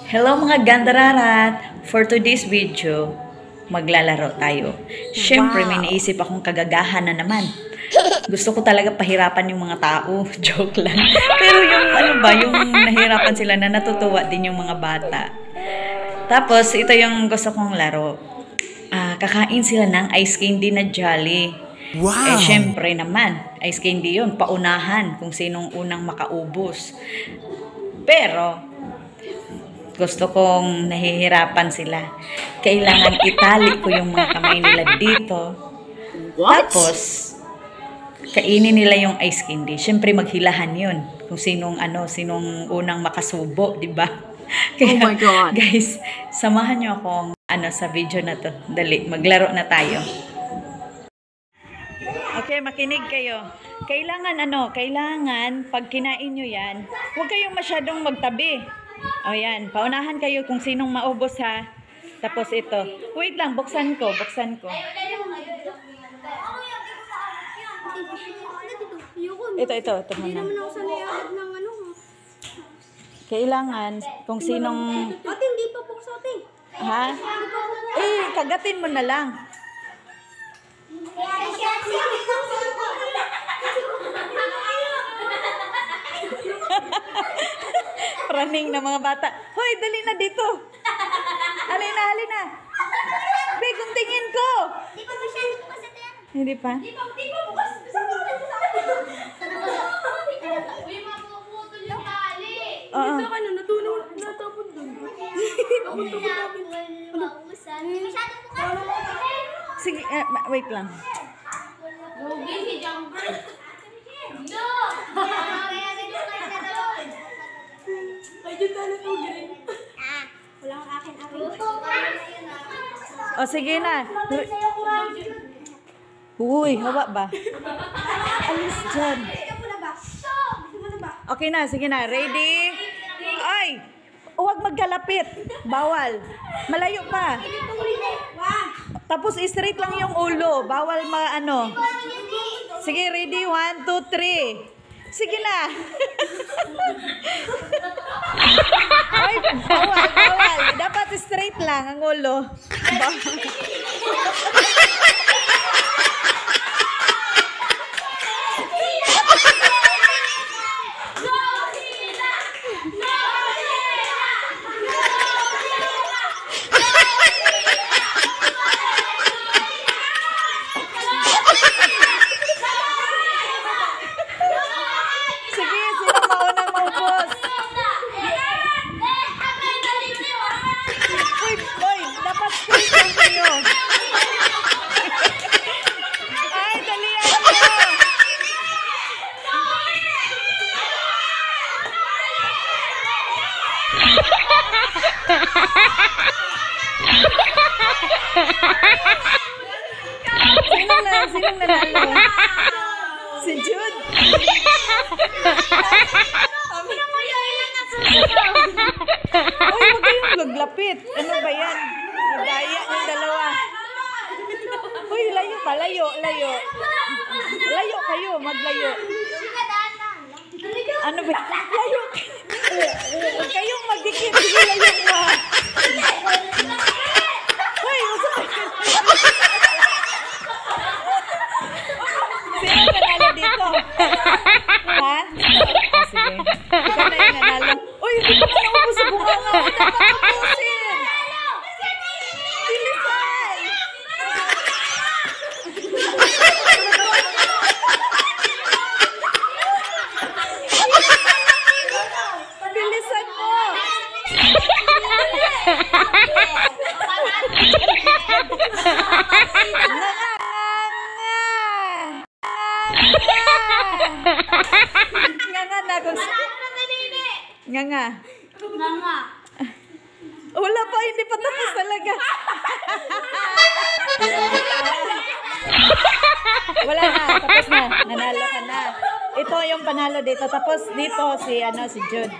Hello mga gandararat! For today's video, maglalaro tayo. Siyempre, may naisip akong kagagahan na naman. Gusto ko talaga pahirapan yung mga tao. Joke lang. Pero yung yung nahirapan sila na natutuwa din yung mga bata. Tapos, ito yung gusto kong laro. Kakain sila ng ice candy na Jolly. Wow! Siyempre naman, ice candy yun. Paunahan kung sinong unang makaubos. Pero, gusto kong nahihirapan sila. Kailangan itali ko yung mga kamay nila dito. What? Tapos, kainin nila yung ice candy. Siyempre, maghilahan yun. Kung sinong unang makasubo, di ba? Kaya, Oh my God. guys, samahan nyo akong sa video na to. Dali, maglaro na tayo. Okay, makinig kayo. Kailangan pag kinain nyo yan, huwag kayong masyadong magtabi. O yan, paunahan kayo kung sinong maubos ha. Tapos ito. Wait lang, buksan ko. Ito muna. Kailangan kung sinong... Ate, hindi pa po sa ate. Ha? Kagatin mo na lang. Praning na mga bata. Hoy, dali na dito. Halina. Begong tingin ko. Di pa masyado bukas ate. Hindi pa? Di pa bukas. Uy, mapuputol yung tali. Oo. Sa akin, natulog, natapon doon. Ako tumatabi. Maubusan. Masyado bukas. Sige, wait lang. Lugi si Jumper. No! Ay, dyan na natugin. Wala kang akin. O, sige na. Sa'yo ko lang. Uy, hawa ba? Alis dyan. Gusto mo na ba? Okay na, sige na. Ready? Ay! Huwag magkalapit. Bawal. Malayo pa. Tapos straight lang yung ulo. Bawal Sige, ready? 1, 2, 3. Sige na. Ay, bawal. Dapat straight lang ang ulo. Bawal. Sige, sino maunang maubos? Uy, dapat straight lang kayo. Ay, dalian nyo. Sinong nanalo? Si Jude. Uy, huwag kayong maglapit. Ano ba yan? Nagaya ng dalawa. Uy, layo pa. Layo. Layo kayo. Maglayo. Ano ba? Layo. Huwag kayong magdikit. Sige, layo mo. Uy, sino nanalo dito? Ha? Sige. Ikaw na yung nanalo. Uy, hindi pa ka naubos sa bunganga. Dapat tapusin. Bilisan. Bilisan mo. Nga. Wala pa, hindi pa tapos talaga. Wala na, tapos na. Nanalo ka na. Ito yung panalo dito. Tapos dito si Jude.